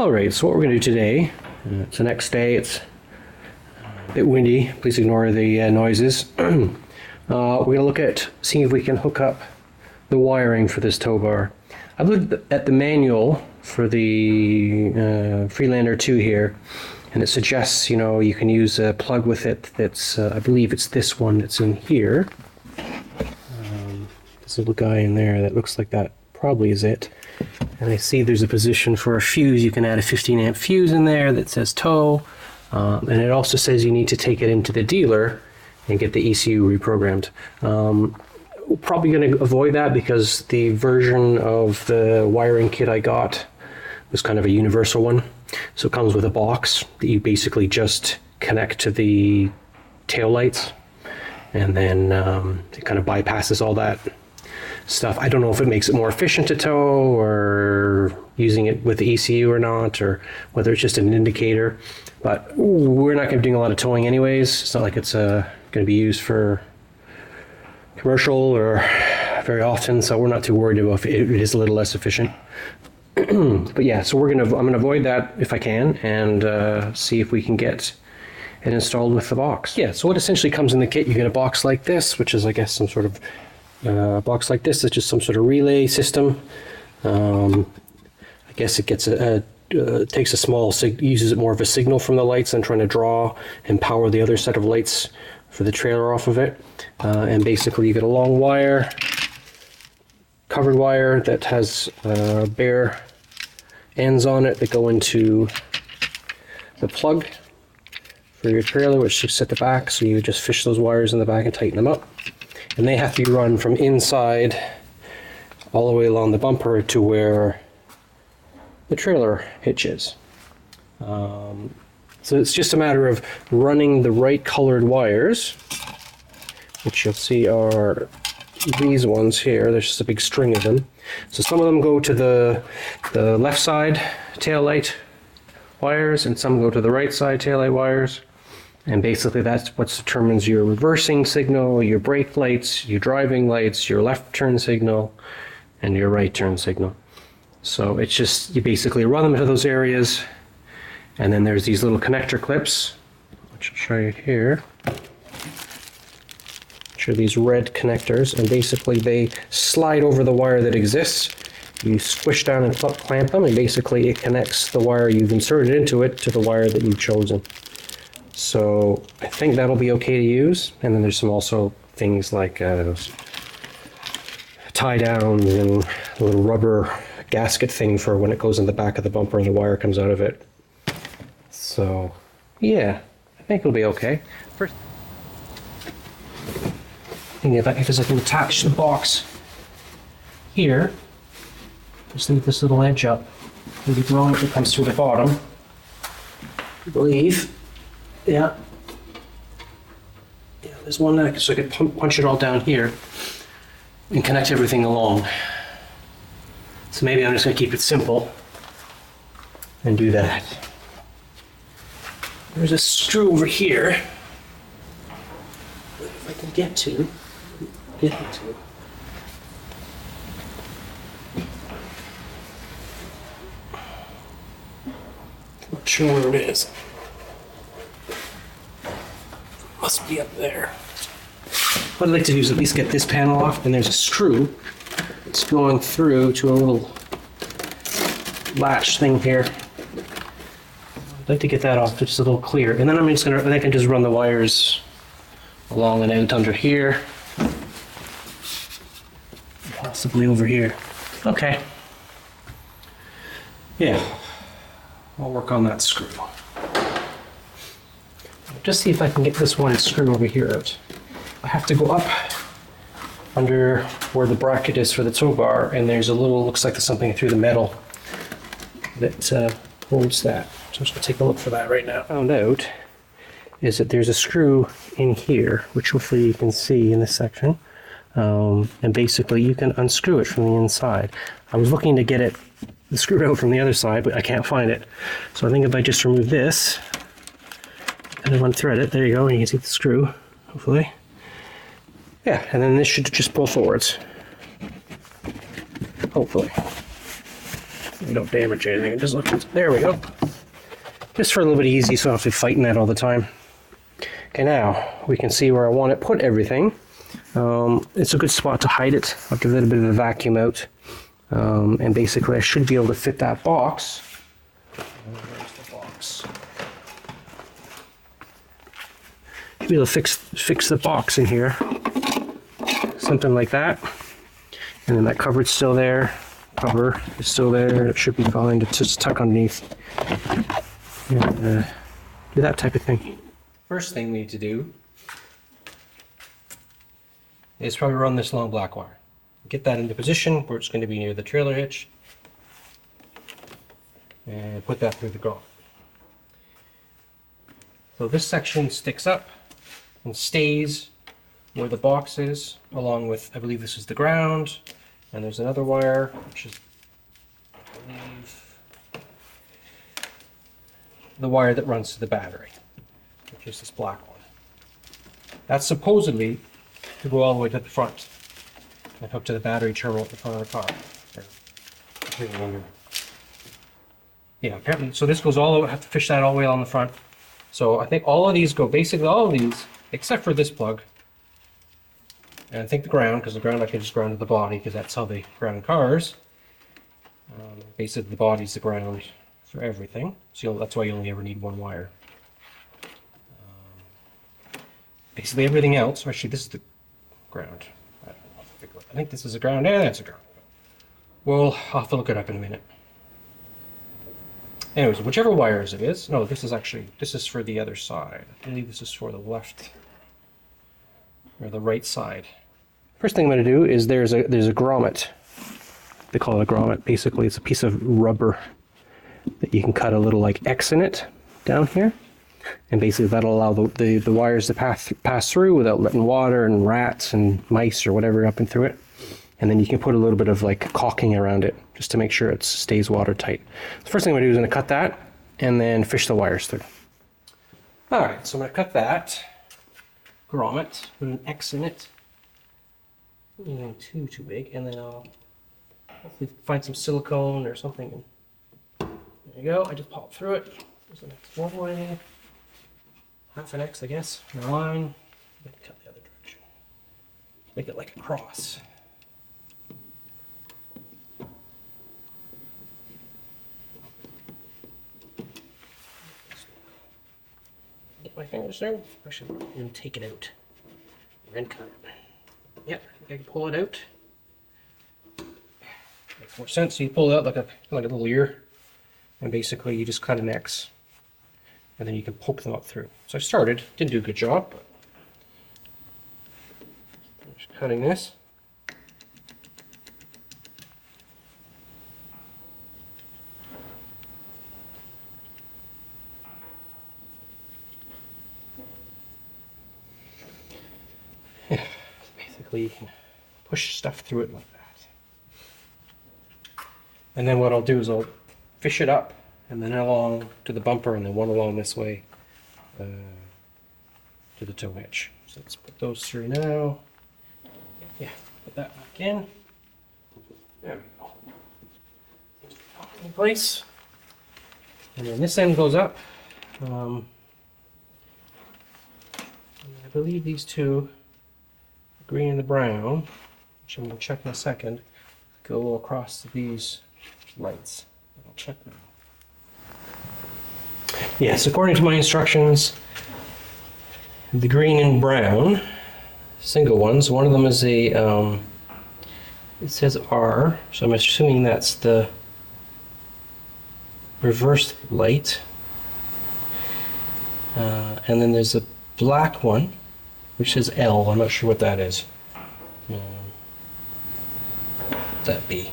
Alright, so what we're going to do today, it's the next day, it's a bit windy, please ignore the noises. We're going to look at seeing if we can hook up the wiring for this tow bar. I've looked at the manual for the Freelander 2 here, and it suggests, you can use a plug with it that's, I believe it's this one that's in here. This little guy in there that looks like that probably is it. And I see there's a position for a fuse. You can add a 15 amp fuse in there that says tow. And it also says you need to take it into the dealer and get the ECU reprogrammed. We're probably going to avoid that because the version of the wiring kit I got was kind of a universal one. So it comes with a box that you basically just connect to the tail lights, and then it kind of bypasses all that stuff. I don't know if it makes it more efficient to tow or using it with the ECU or not, or whether it's just an indicator, but we're not going to be doing a lot of towing anyways. It's not like it's going to be used for commercial or very often, so we're not too worried about if it is a little less efficient. But yeah, so I'm gonna avoid that if I can, and see if we can get it installed with the box. Yeah, so what essentially comes in the kit, you get a box like this, which is, I guess, some sort of box like this. It's just some sort of relay system. I guess it gets takes a small uses it more of a signal from the lights than trying to draw and power the other set of lights for the trailer off of it. And basically you get a long wire, covered wire that has bare ends on it that go into the plug for your trailer, which sits at the back. So you just fish those wires in the back and tighten them up. And they have to be run from inside all the way along the bumper to where the trailer hitch is. So it's just a matter of running the right colored wires, which you'll see are these ones here. There's just a big string of them. So some of them go to the left side tail light wires, and some go to the right side tail light wires. And basically that's what determines your reversing signal, your brake lights, your driving lights, your left turn signal, and your right turn signal. So it's just, you basically run them into those areas, and then there's these little connector clips, which I'll show you here. Which are these red connectors, and basically they slide over the wire that exists. You squish down and clamp them, and basically it connects the wire you've inserted into it to the wire that you've chosen. So I think that'll be okay to use. And then there's some also things like tie downs and a little rubber gasket thing for when it goes in the back of the bumper and the wire comes out of it. So yeah, I think it'll be okay. First thing if I can attach the box here, just leave this little edge up. And the grommet that comes through the bottom, I believe. Yeah, there's one that, so I could punch it all down here and connect everything along. So maybe I'm just going to keep it simple and do that. There's a screw over here, if I can get to. Not sure where it is. Must be up there. What I'd like to do is at least get this panel off, and there's a screw that's going through to a little latch thing here. I'd like to get that off just a little clear, and then I can just run the wires along and out under here, possibly over here. Okay. Yeah, I'll work on that screw. Just see if I can get this one screw over here out. I have to go up under where the bracket is for the tow bar, and there's a little, looks like there's something through the metal that holds that. So I'm just going to take a look for that right now. Found out is that there's a screw in here, which hopefully you can see in this section, and basically you can unscrew it from the inside. I was looking to get the screw out from the other side, but I can't find it. So I think if I just remove this and then unthread it, there you go, and you can see the screw, hopefully. Yeah, and then this should just pull forwards, hopefully. We don't damage anything. Just look. There we go. Just for a little bit easy, so I don't have to be fighting that all the time. Okay, now we can see where I want to put everything. It's a good spot to hide it. I'll give it a bit of a vacuum out. And basically I should be able to fit that box. Where's the box? Should be able to fix the box in here. Something like that. And then that cupboard's still there. Cover is still there. It should be fine to just tuck underneath. And do that type of thing. First thing we need to do is probably run this long black wire. Get that into position where it's going to be near the trailer hitch. And put that through the grommet. So this section sticks up and stays where the box is, along with, I believe this is the ground, and there's another wire, which is, I believe, the wire that runs to the battery, which is this black one. That's supposedly to go all the way to the front and hook to the battery terminal at the front of the car. Yeah, apparently, so this goes all the way, I have to fish that all the way on the front. So I think all of these go, basically all of these, except for this plug, and I think the ground, because the ground I can just ground to the body, because that's how they ground cars. Basically the body's the ground for everything, so that's why you only ever need one wire. Basically everything else, actually this is the ground. I think this is a ground, and that's a ground. Well, I'll have to look it up in a minute. Anyways, whichever wires it is, no, this is for the other side. I believe this is for the left, or the right side. First thing I'm going to do is there's a grommet. They call it a grommet. Basically, it's a piece of rubber that you can cut a little like X in it down here. And basically that'll allow the wires to pass through without letting water and rats and mice or whatever up and through it. And then you can put a little bit of like caulking around it just to make sure it stays watertight. The first thing I'm going to do is I'm going to cut that and then fish the wires through. Alright, so I'm going to cut that grommet, put an X in it. Not too big, and then I'll hopefully find some silicone or something. There you go, I just popped through it. There's an X one way. Half an X, I guess. And a line. Maybe cut the other direction. Make it like a cross. Get my fingers through. I should even take it out. And cut it. Yep, I think I can pull it out. Makes more sense. So you pull it out like a little ear, and basically you just cut an X, and then you can poke them up through. So I started, didn't do a good job, but I'm just cutting this. Basically, you can push stuff through it like that. And then what I'll do is I'll fish it up and then along to the bumper and then one along this way to the tow hitch. So let's put those through now. Yeah, put that back in. There we go. In place. And then this end goes up. I believe these two, the green and the brown, which I'm going to check in a second, go across to these lights. I'll check now. Yes, according to my instructions, the green and brown single ones, one of them is a, it says R, so I'm assuming that's the reverse light. And then there's a black one, which says L. I'm not sure what that is. What's that be?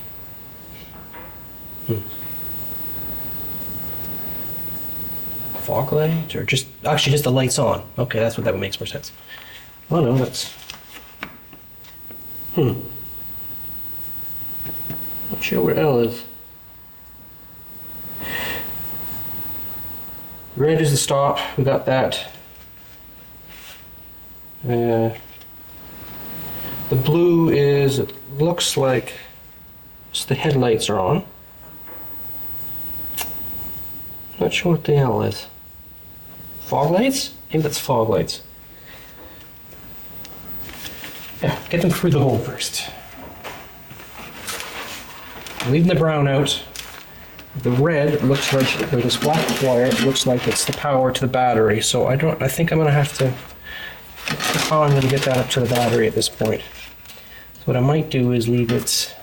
Fog light, or just actually just the lights on? Okay, that's what that makes more sense. Oh no, that's not sure where L is. Red is the stop. We got that. The blue is, it looks like the headlights are on. Not sure what the hell it is. Fog lights? Maybe that's fog lights. Yeah, get them through the hole first. Leaving the brown out. The red looks like, or this black wire looks like it's the power to the battery. So I think I'm gonna have to, how I'm gonna get that up to the battery at this point. So what I might do is leave it.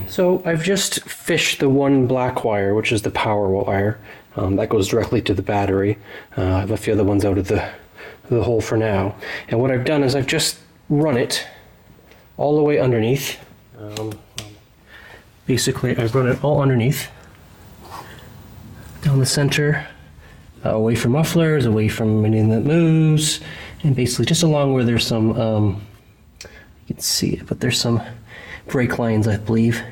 So I've just fished the one black wire, which is the power wire, that goes directly to the battery. I've left the other ones out of the hole for now. And what I've done is I've just run it all the way underneath. Basically, I've run it all underneath, down the center, away from mufflers, away from anything that moves, and basically just along where there's some, you can see it, but there's some brake lines, I believe.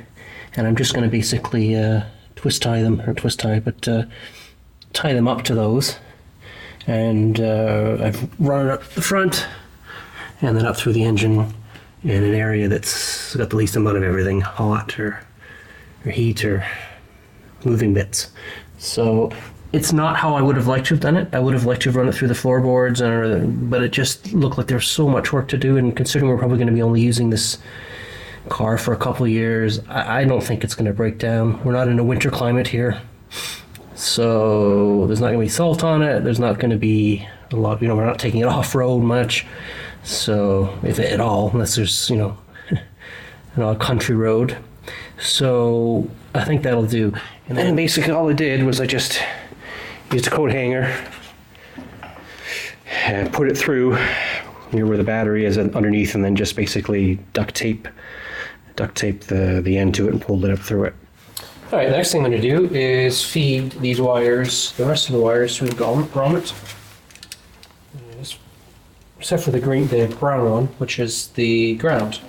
And I'm just going to basically tie them up to those. And I've run it up the front and then up through the engine in an area that's got the least amount of everything, hot or heat or moving bits. So it's not how I would have liked to have done it. I would have liked to have run it through the floorboards, but it just looked like there's so much work to do, and considering we're probably going to be only using this car for a couple of years, I don't think it's going to break down. We're not in a winter climate here, so there's not going to be salt on it. There's not going to be a lot, we're not taking it off-road much, so if at all, unless there's, a country road. So I think that'll do. And then basically all I did was I just used a coat hanger and put it through near where the battery is underneath, and then just basically duct tape the end to it and pulled it up through it. All right, the next thing I'm going to do is feed these wires, the rest of the wires, through the grommet. Except for the brown one, which is the ground.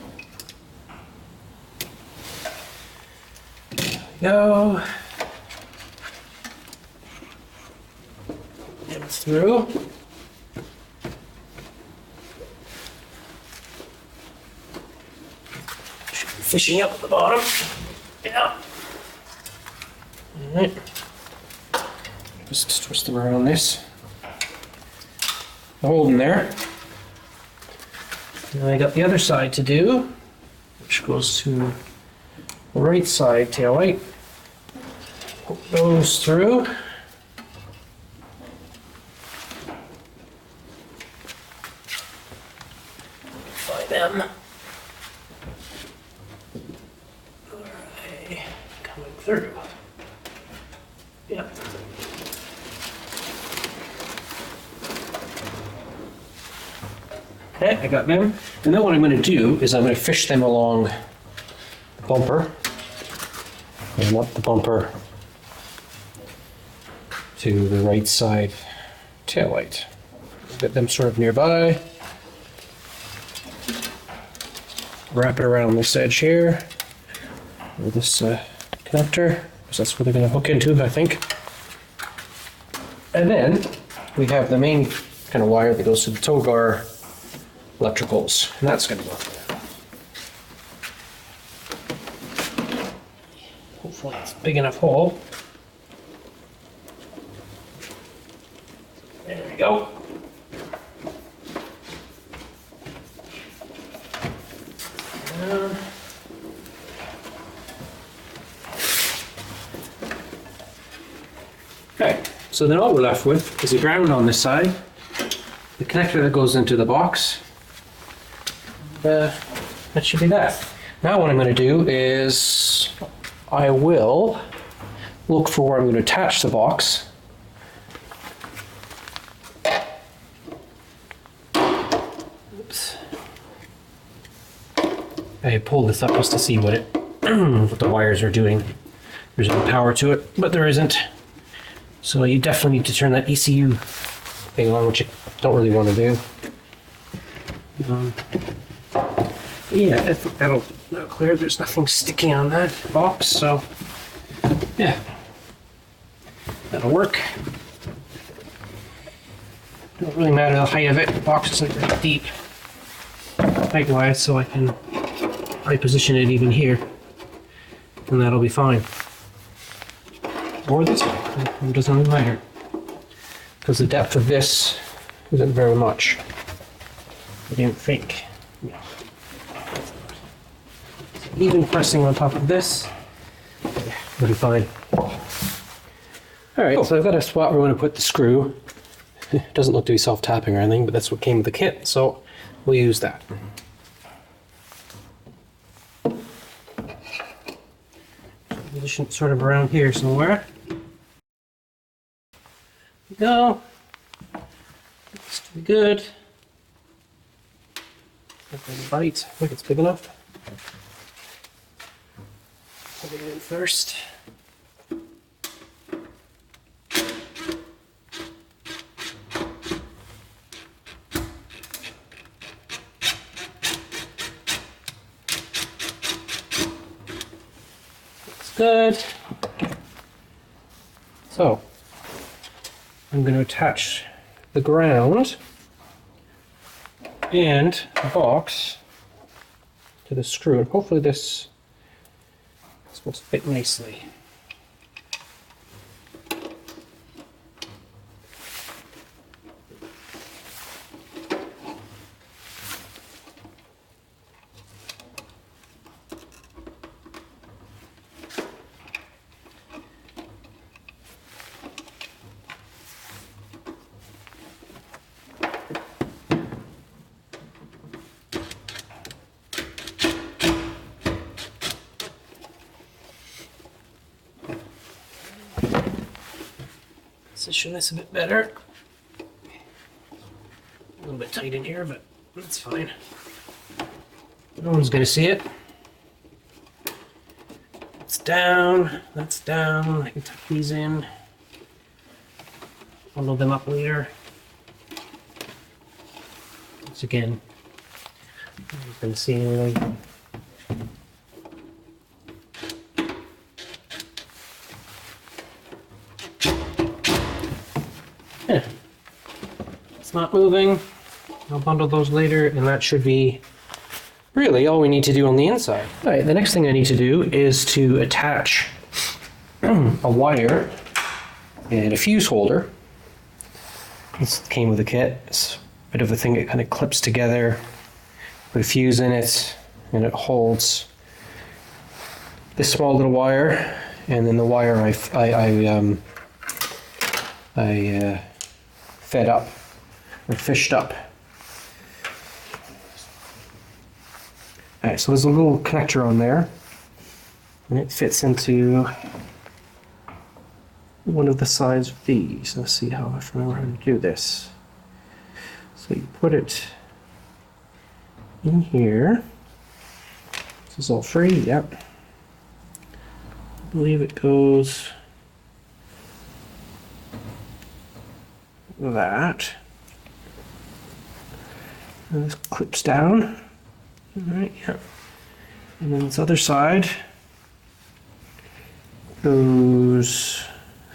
There we go. Get it through. Fishing up at the bottom. Yeah. Alright. Just twist them around this. Hold in there. Now I got the other side to do, which goes to the right side tail light. Hook those through. Find them. Alright, coming through. Yep. Okay, I got them. And then what I'm going to do is I'm going to fish them along the bumper and up the bumper to the right side taillight. Get them sort of nearby. Wrap it around this edge here with this connector, because that's where they're going to hook into, I think. And then we have the main kind of wire that goes to the tow bar electricals, and that's going to go there. Hopefully it's a big enough hole. There we go. Okay, so then all we're left with is the ground on this side, the connector that goes into the box. That should be that. Now what I'm going to do is I will look for where I'm going to attach the box. Oops. I pulled this up just to see what the wires are doing. There's no power to it, but there isn't. So you definitely need to turn that ECU thing on, which you don't really want to do. Yeah, I think that'll clear. There's nothing sticking on that box, so yeah, that'll work. Don't really matter the height of it. The box isn't very deep height-wise, so I can position it even here, and that'll be fine. or this way. It doesn't really matter. Because the depth of this isn't very much. I didn't think. Yeah. Even pressing on top of this, yeah, it'll be fine. Alright, so I've got a spot where I want to put the screw. It doesn't look to be self-tapping or anything, but that's what came with the kit, so we'll use that. Position sort of around here somewhere. Go. Looks to be good. Not gonna bite. I think it's big enough. Put it in first. Looks good. So I'm going to attach the ground and the box to the screw, and hopefully this will fit nicely. Position this a bit better. A little bit tight in here, but that's fine. No one's going to see it. It's down, that's down. I can tuck these in. Bundle them up later. Once again, you can see anything. Yeah. It's not moving. I'll bundle those later, and that should be really all we need to do on the inside. All right, the next thing I need to do is to attach a wire and a fuse holder. This came with the kit. It's a bit of a thing that kind of clips together. Put a fuse in it, and it holds this small little wire, and then the wire I fed up, or fished up. Alright, so there's a little connector on there, and it fits into one of the sides of these. Let's see how I remember how to do this. So you put it in here. This is all free, yep. I believe it goes that. And this clips down. Alright, yeah. And then this other side goes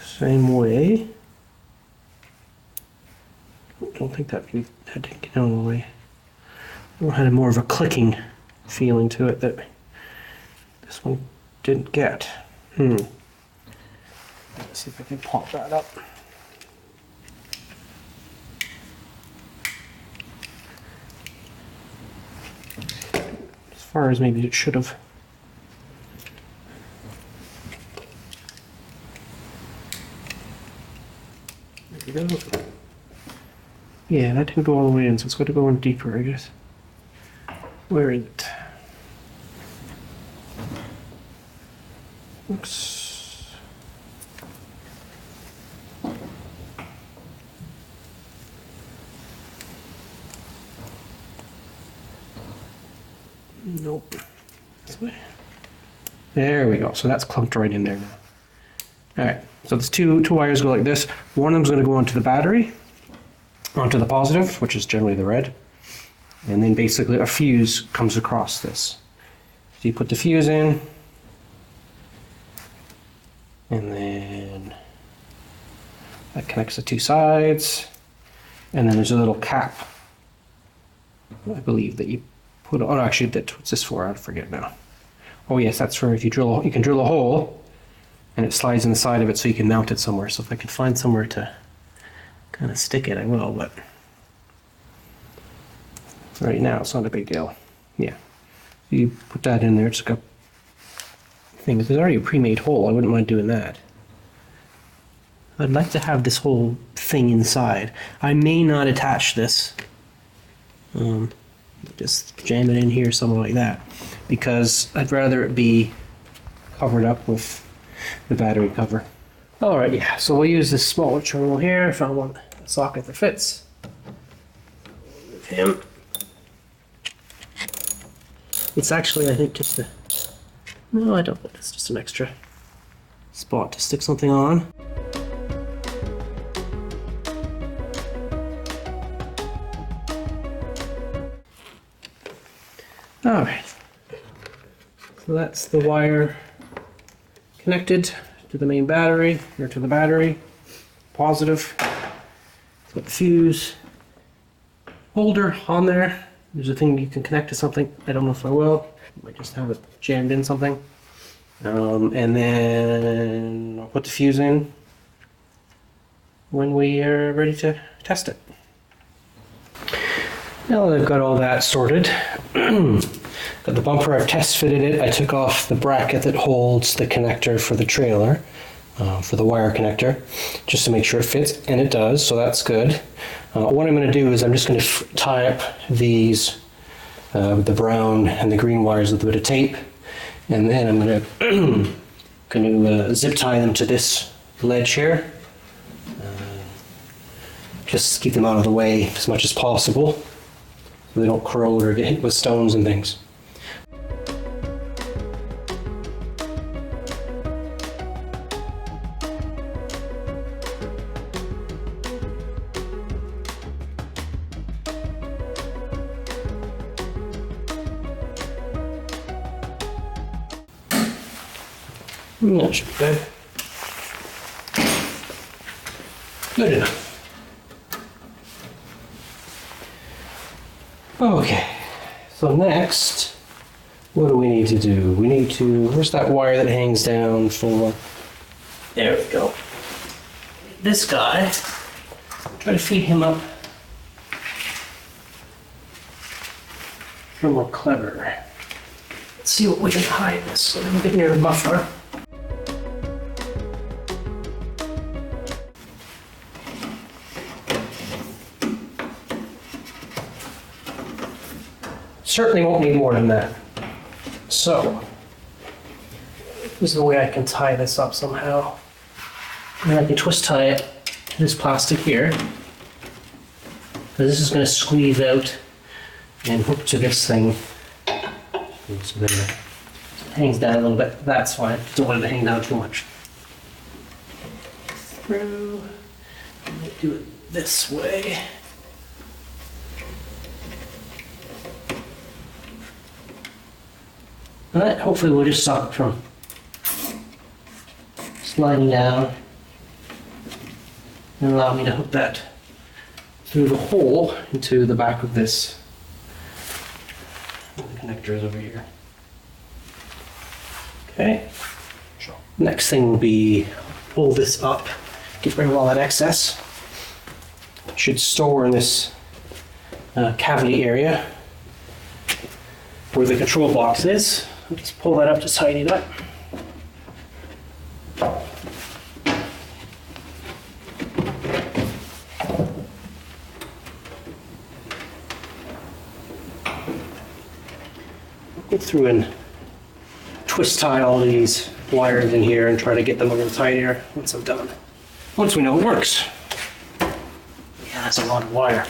same way. Don't think that didn't get out of the way. It had more of a clicking feeling to it that this one didn't get. Let's see if I can pop that up. As far as maybe it should have. There we go. Yeah, that didn't go all the way in, so it's got to go in deeper, I guess. Where is it? Looks... Nope. This way. There we go. So that's clumped right in there now. Alright, so there's two wires go like this. One of them's going to go onto the battery, onto the positive, which is generally the red. And then basically a fuse comes across this. So you put the fuse in, and then that connects the two sides. And then there's a little cap, I believe, that you put on. Oh, actually, what's this for? I forget now. Oh yes, that's for if you drill. You can drill a hole and it slides in the side of it so you can mount it somewhere. So if I can find somewhere to kind of stick it, I will, but right now it's not a big deal. Yeah, you put that in there, it's like a thing. There's already a pre-made hole, I wouldn't mind doing that. I'd like to have this whole thing inside. I may not attach this. Just jam it in here, something like that, because I'd rather it be covered up with the battery cover. Alright, yeah, so we'll use this smaller terminal here. Found one socket that fits. Move him. It's actually, I think, just a... No, I don't think it's just an extra spot to stick something on. Alright, so that's the wire connected to the main battery, or to the battery, positive. Got the fuse holder on there. There's a thing you can connect to something. I don't know if I will. I might just have it jammed in something. And then I'll put the fuse in when we are ready to test it. Now that I've got all that sorted, got the bumper, I've test fitted it. I took off the bracket that holds the connector for the trailer, for the wire connector, just to make sure it fits, and it does, so that's good. What I'm going to do is I'm just going to tie up these, the brown and the green wires with a bit of tape, and then I'm going to zip tie them to this ledge here. Just keep them out of the way as much as possible, so they don't corrode or get hit with stones and things. That should be good. Good enough. Okay, so next, what do we need to do? We need to, where's that wire that hangs down for, there we go. This guy, try to feed him up. A little more clever. Let's see what we can hide this so we can get near the muffler. Certainly won't need more than that. So, this is the way I can tie this up somehow. And I can twist tie it to this plastic here. So this is going to squeeze out and hook to this thing. So then it hangs down a little bit. That's fine. Don't want it to hang down too much. Through. Do it this way. That hopefully will just stop it from sliding down and allow me to hook that through the hole into the back of this. The connector is over here. Okay. Next thing will be pull this up, get rid of all that excess. It should store in this cavity area where the control box is. I'll just pull that up to tighten it up. Go through and twist tie all these wires in here and try to get them a little tighter once I'm done. Once we know it works. Yeah, that's a lot of wire.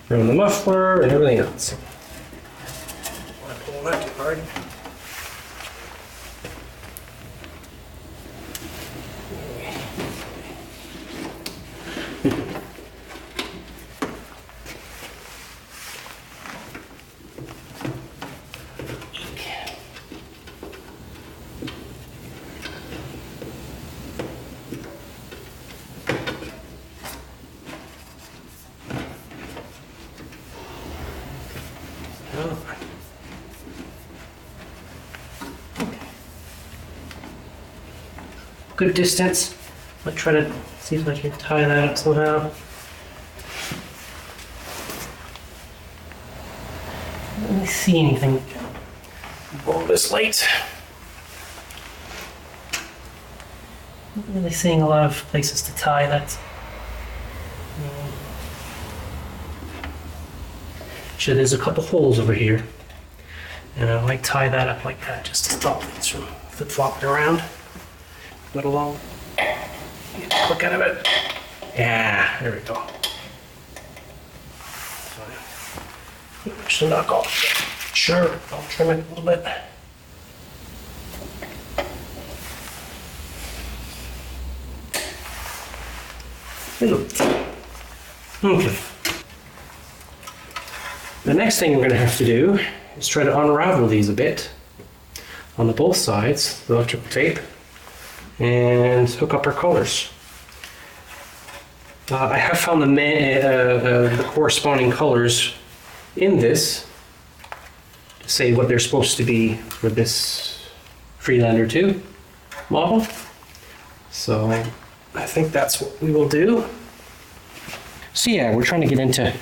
From the muffler and everything else. I want to pull that too hard. good distance. I'll try to see if I can tie that up somehow. Let me see anything. Roll this light. Not really seeing a lot of places to tie that. Actually, there's a couple holes over here. And I might tie that up like that just to stop things from flip-flopping around. Let alone get a quick out of it. Yeah, there we go. Fine. Just knock off. Sure, I'll trim it a little bit. Okay. The next thing we're going to have to do is try to unravel these a bit on the both sides, the electrical tape, and hook up our colors. I have found the corresponding colors in this to say what they're supposed to be for this Freelander 2 model. So I think that's what we will do. So yeah, we're trying to get into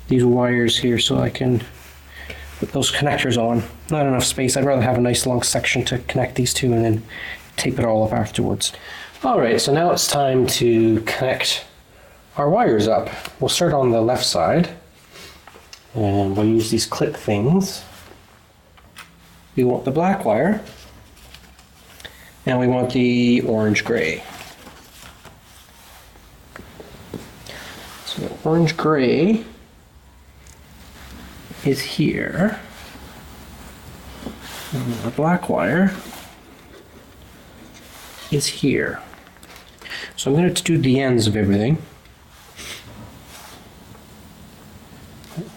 these wires here so I can put those connectors on. Not enough space. I'd rather have a nice long section to connect these two and then tape it all up afterwards. All right, so now it's time to connect our wires up. We'll start on the left side and we'll use these clip things. We want the black wire and we want the orange gray. So the orange gray is here, and the black wire is here. So I'm going to do the ends of everything.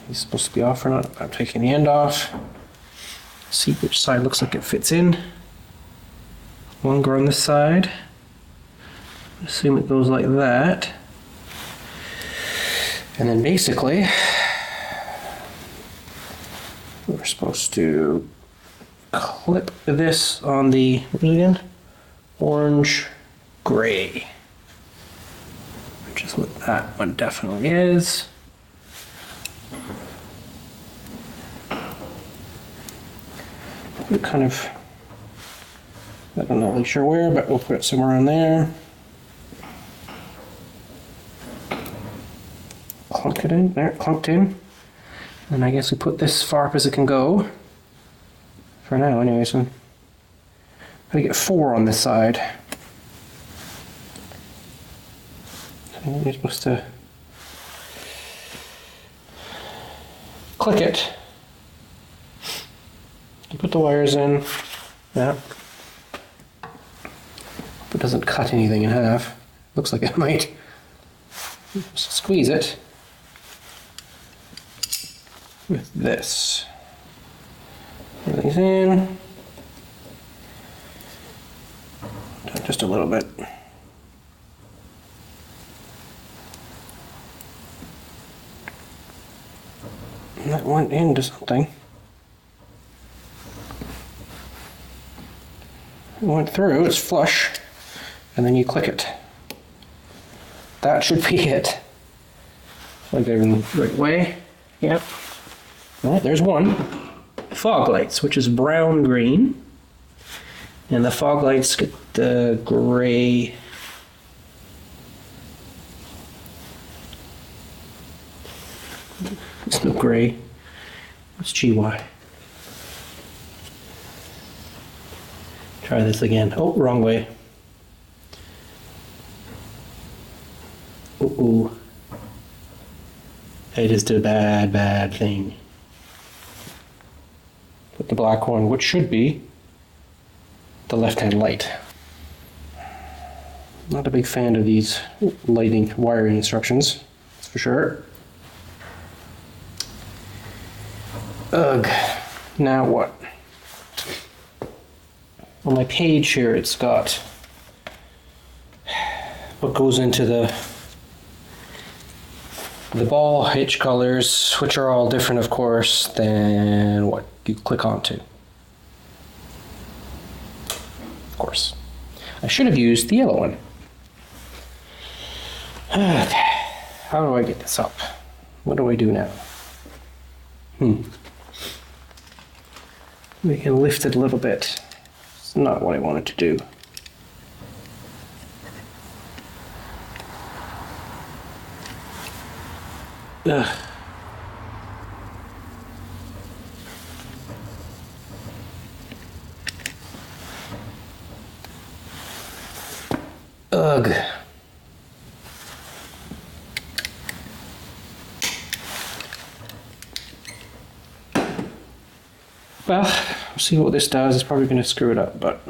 He's supposed to be off or not. I'm taking the end off. See which side looks like it fits in. One go on this side. Assume it goes like that. And then basically, we're supposed to clip this on the, what is it again? Orange gray. Which is what that one definitely is. We're kind of, I'm not really sure where, but we'll put it somewhere in there. Clunk it in, there, clunked in. And I guess we put this as far up as it can go. For now, anyway, so I'm gonna get 4 on this side. So you're supposed to click it. You put the wires in. Yeah. Hope it doesn't cut anything in half. Looks like it might. Just squeeze it with this. Put these in. Just a little bit. And that went into something. It went through, it's flush, and then you click it. That should be it. Like everything the right way. Yep. Well, there's one. Fog lights, which is brown green. And the fog lights get the gray. It's no gray. It's GY. Try this again. Oh, wrong way. Uh-oh. I just did a bad thing. Put the black one, which should be the left-hand light. Not a big fan of these lighting wiring instructions, that's for sure. Ugh. Now what? On my page here, it's got what goes into the ball hitch colors, which are all different, of course, than what you click onto. Of course. I should have used the yellow one. Okay. How do I get this up? What do I do now? We can lift it a little bit. It's not what I wanted to do. Ugh. Ugh. Well, we'll see what this does. It's probably going to screw it up, but...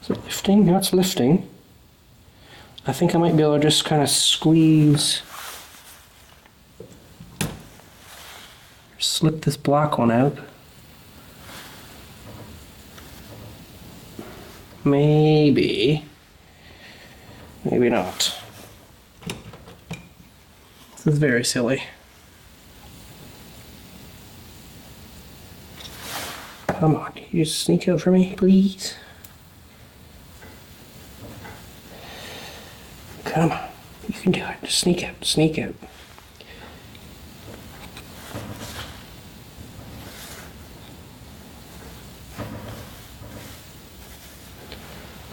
Is it lifting? No, it's lifting. I think I might be able to just kind of squeeze... Slip this black one out. Maybe. Maybe not. This is very silly. Come on, can you just sneak out for me, please? Come on, you can do it. Just sneak out, sneak out.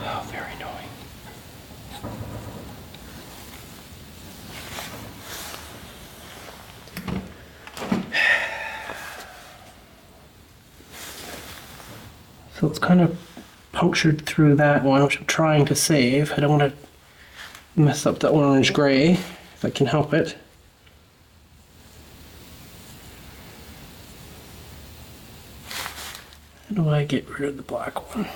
Oh, very annoying. So it's kind of punctured through that one, which I'm trying to save. I don't want to mess up that orange gray, if I can help it. How do I get rid of the black one?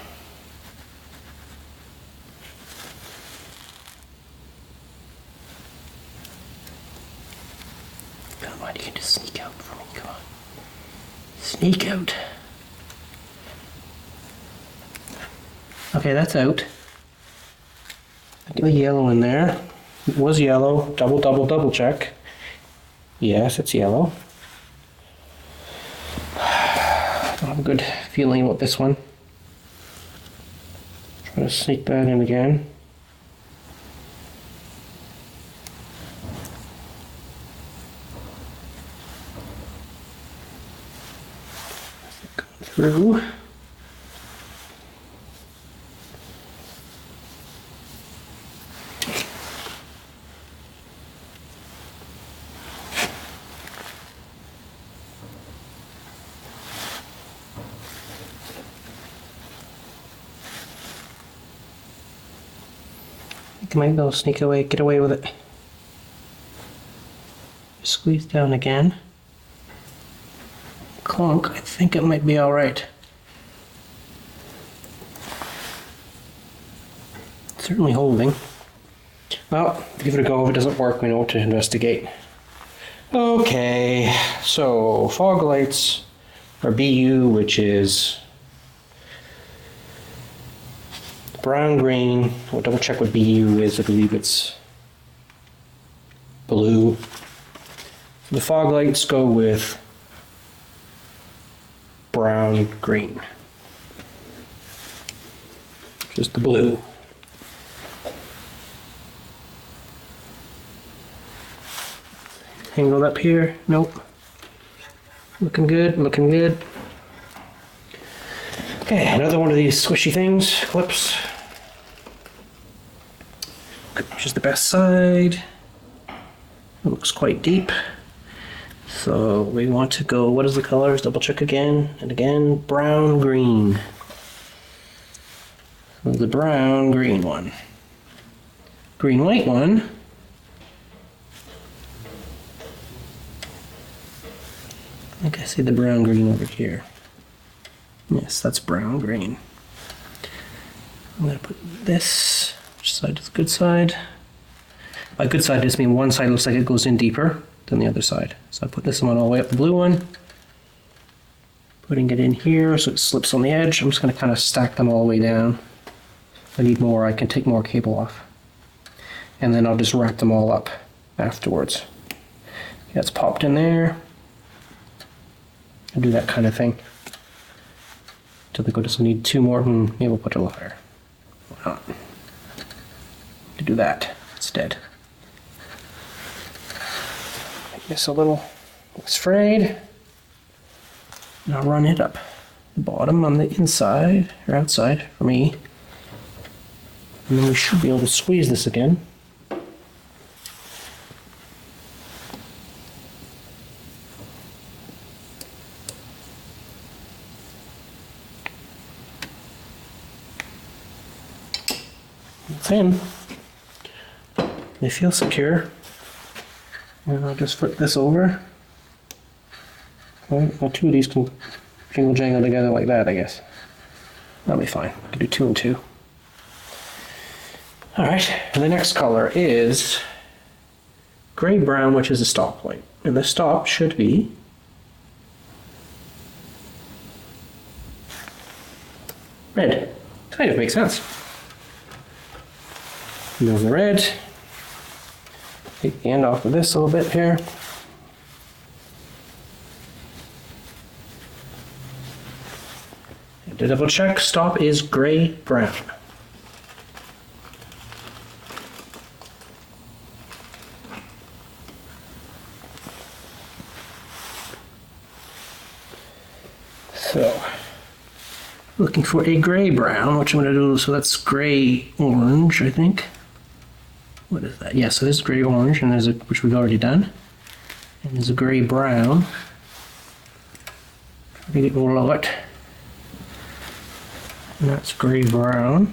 Come on, you can just sneak out for me, come on. Sneak out. Okay, that's out. Get the yellow in there. It was yellow. Double check. Yes, it's yellow. I don't have a good feeling about this one. Try to sneak that in again. Through. I might be able to sneak away, get away with it. Squeeze down again. Clunk, I think it might be alright. Certainly holding. Well, give it a go. If it doesn't work, we know what to investigate. Okay, so fog lights are BU, which is brown green. I'll double check what BU is. I believe it's blue. The fog lights go with brown green. Just the blue. Angled up here. Nope. Looking good, looking good. Okay, another one of these squishy things, clips. Which is the best side. It looks quite deep. So we want to go, what is the colors? Double check again and again. Brown, green. So the brown, green one. Green, white one. I think I see the brown, green over here. Yes, that's brown, green. I'm going to put this, which side is the good side? By good side, I just mean one side looks like it goes in deeper than the other side. So I put this one all the way up the blue one. Putting it in here so it slips on the edge. I'm just going to kind of stack them all the way down. If I need more, I can take more cable off. And then I'll just wrap them all up afterwards. Yeah, it's popped in there. And do that kind of thing. Till they go, just need two more, maybe we'll put it a little higher. 1, not? To do that instead. Make this a little less frayed. And I'll run it up the bottom on the inside, or outside for me. And then we should be able to squeeze this again. It's in. They feel secure. And I'll just flip this over. Well, two of these can jingle jangle together like that, I guess. That'll be fine. I can do 2 and 2. Alright, and the next color is gray brown, which is a stop light. And the stop should be red. Kind of makes sense. And then the red. Take the end off of this a little bit here. And to double check, stop is gray brown. So, looking for a gray brown, which I'm going to do, so that's gray orange, I think. What is that? Yeah, so this is gray orange, and there's a, which we've already done. And there's a gray brown. Try to get more of it. And that's gray brown.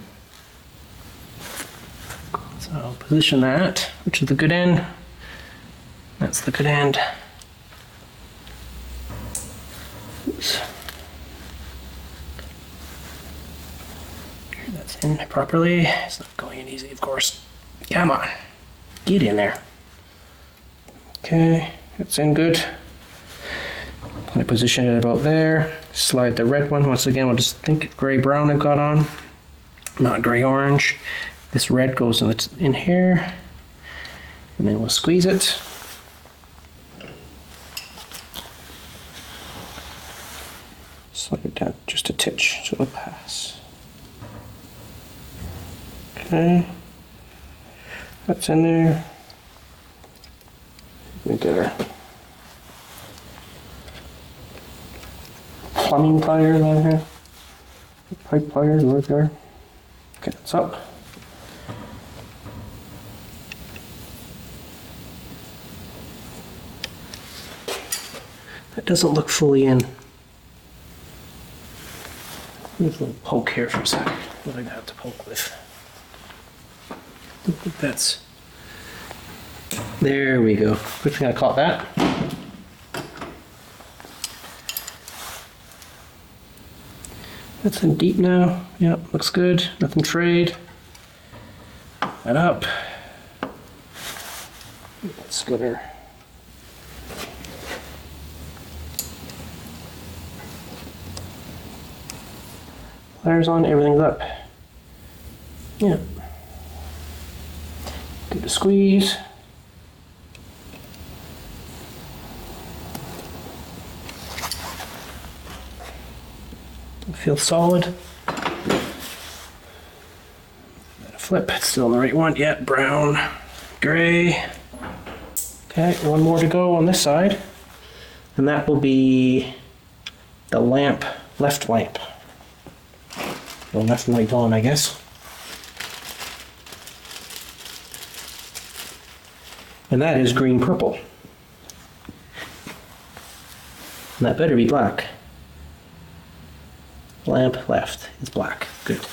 So I'll position that, which is the good end. That's the good end. Oops. That's in properly. It's not going in easy, of course. Come on, get in there. Okay, that's in good. I position it about there. Slide the red one. Once again, we'll just think gray brown I've got on, not gray orange. This red goes in here, and then we'll squeeze it. Slide it down just a titch so it'll pass. Okay. That's in there. We get our plumbing pliers on here. Pipe pliers, where they are. Okay, that's up. That doesn't look fully in. There's a little poke here for a second. What do I have to poke with? I think that's, there we go. Good thing I caught that. That's in deep now. Yep, looks good. Nothing frayed. That up. That's gooder. Pliers on, everything's up. Yeah. Give it a squeeze. It feels solid. Flip, it's still on the right one. Yeah, brown, gray. Okay, one more to go on this side. And that will be the lamp, left lamp. The left light on, I guess. And that is green purple. And that better be black. Lamp left is black. Good.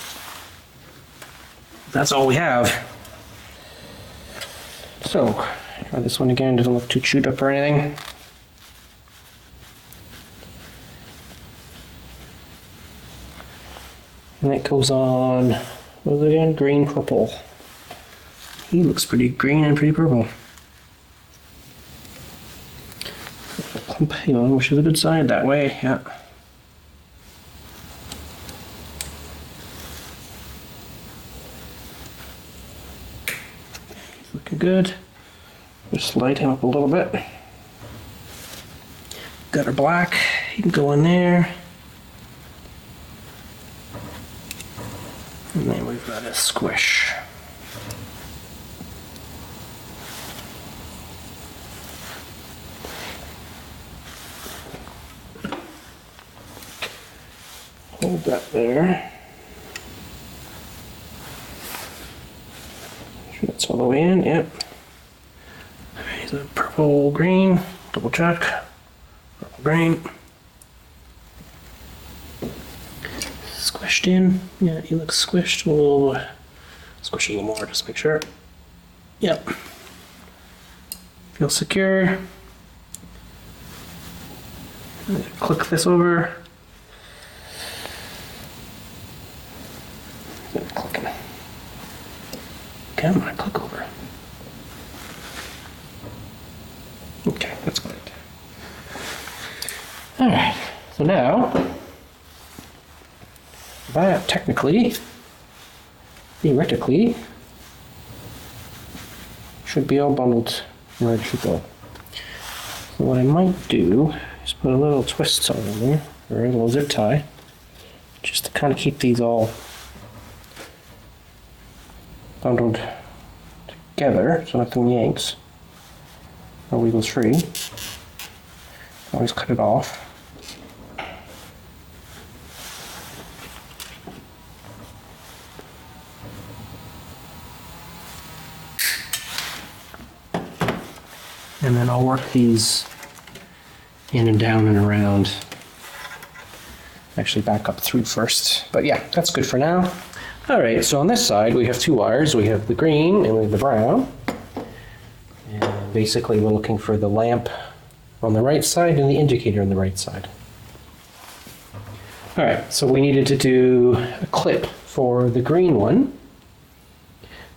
That's all we have. So, try this one again. Doesn't look too chewed up or anything. And it goes on, what was it again? Green purple. He looks pretty green and pretty purple. You know, which is a good side that way, yeah. He's looking good. Just slide him up a little bit. Got our black, he can go in there. And then we've got a squish. Hold that there. Make sure that's all the way in, yep. Alright, so purple, green, double check. Purple, green. Squished in. Yeah, he looks squished. We'll squish a little more, just make sure. Yep. Feels secure. Click this over. Clicking. Come on, click over. Okay, that's good. Alright, so now that technically, theoretically, should be all bundled where it should go. So what I might do is put a little twist on there, or a little zip tie, just to kind of keep these all bundled together so nothing yanks or wiggles free. Always cut it off. And then I'll work these in and down and around. Actually back up through first, but yeah, that's good for now. All right, so on this side we have two wires. We have the green and we have the brown. And basically we're looking for the lamp on the right side and the indicator on the right side. All right, so we needed to do a clip for the green one,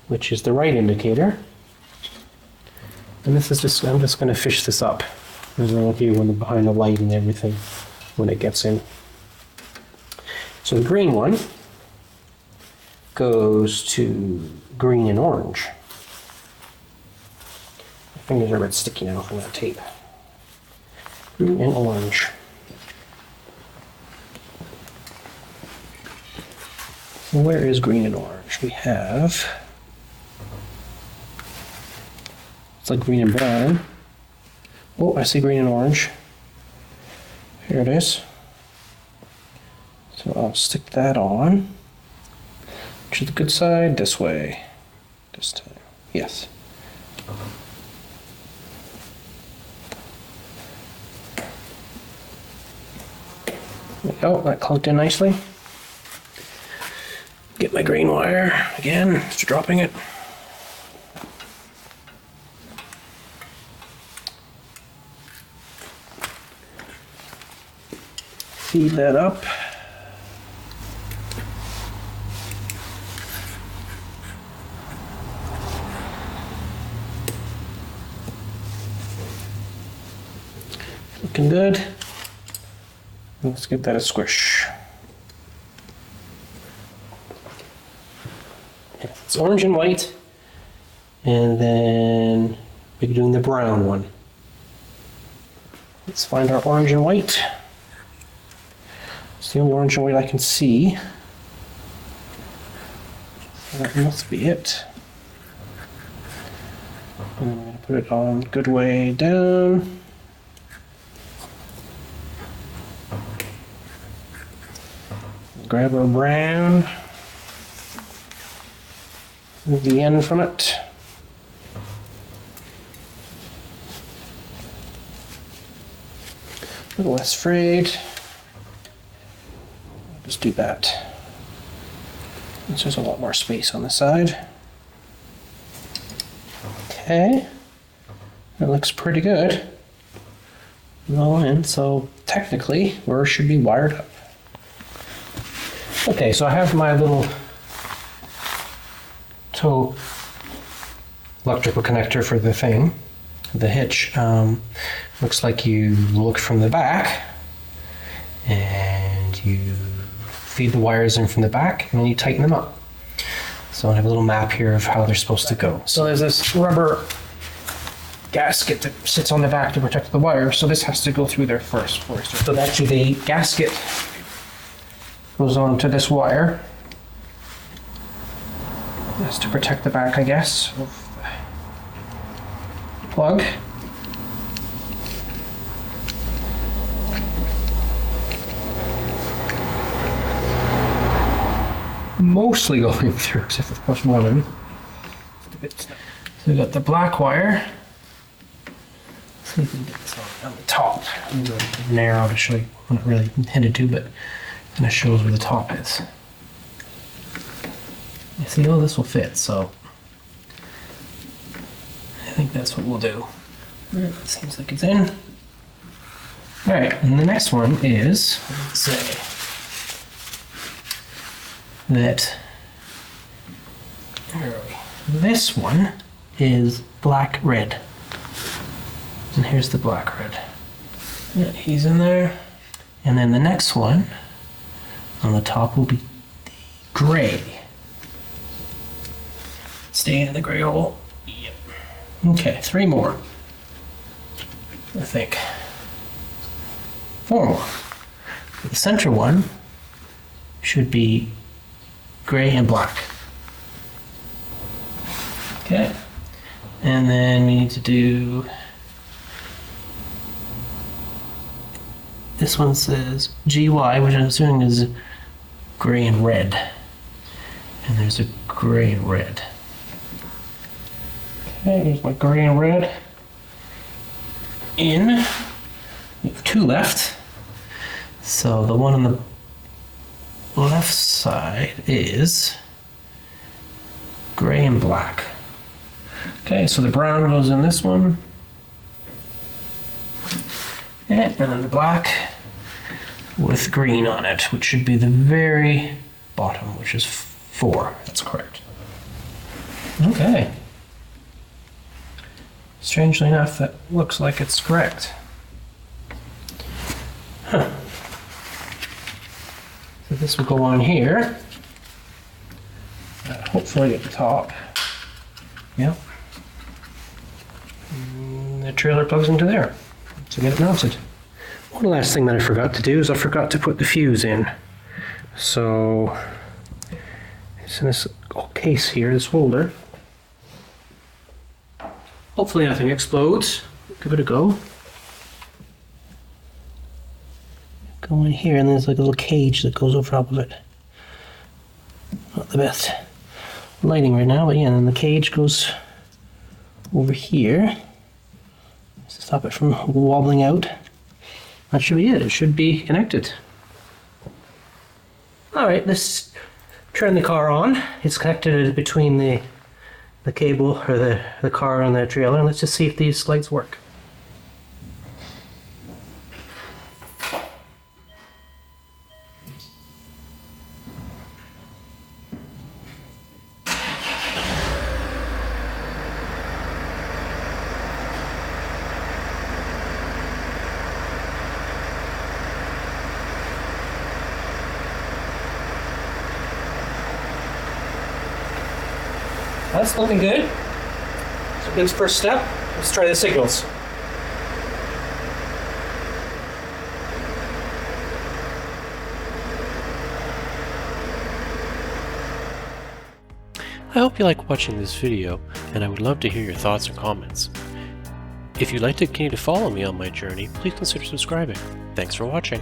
which is the right indicator. And this is just, I'm just going to fish this up. There's a little here when behind the light and everything when it gets in. So the green one goes to green and orange. My fingers are a bit sticky now from that tape. Green and orange. So where is green and orange? We have, it's like green and brown. Oh, I see green and orange. Here it is. So I'll stick that on. To the good side, this way. This time. Yes. There we go, that clunked in nicely. Get my green wire again, after dropping it. Feed that up. Looking good. Let's give that a squish. It's orange and white, and then we're doing the brown one. Let's find our orange and white. It's the only orange and white I can see. So that must be it. And I'm going to put it on good way down. Grab our brown. Move the end from it. A little less frayed. Just do that. This there's a lot more space on the side. Okay. That looks pretty good. All in, so technically we should be wired up. Okay, so I have my little tow electrical connector for the thing, the hitch. Looks like you look from the back and you feed the wires in from the back and then you tighten them up. So I have a little map here of how they're supposed to go. So there's this rubber gasket that sits on the back to protect the wire, so this has to go through there first. So actually the gasket goes on to this wire, Just to protect the back, I guess, of the plug. Mostly going through, except for of course one of them. So we got the black wire. Let's see if we can get this on the top. I'm going to narrow to show you. I'm not really intended to, but it kind of shows where the top is. You see, oh, this will fit, so I think that's what we'll do. It seems like it's in. Alright, and the next one is, let's say, that, where are we? This one is black-red. And here's the black-red. Yeah, he's in there. And then the next one on the top will be the gray. Staying in the gray hole. Yep. Okay, 3 more. I think. 4 more. The center one should be gray and black. Okay. And then we need to do, this one says GY, which I'm assuming is gray and red. And there's a gray and red. Okay, here's my gray and red. In. We have 2 left. So the one on the left side is gray and black. Okay, so the brown goes in this one. And then the black with green on it, which should be the very bottom, which is 4. That's correct. Okay. Strangely enough, that looks like it's correct. Huh. So this will go on here. Hopefully at the top. Yep. And the trailer plugs into there to get it mounted. One last thing that I forgot to do is I forgot to put the fuse in. So it's in this case here, this holder. Hopefully nothing explodes. Give it a go. Go in here and there's like a little cage that goes over top of it. Not the best lighting right now, but yeah, and then the cage goes over here to stop it from wobbling out. That should be it. It should be connected. Alright, let's turn the car on. It's connected between the cable or the car and the trailer, and let's just see if these lights work. That's looking good. So Ben's first step, let's try the signals. I hope you like watching this video, and I would love to hear your thoughts and comments. If you'd like to continue to follow me on my journey, please consider subscribing. Thanks for watching.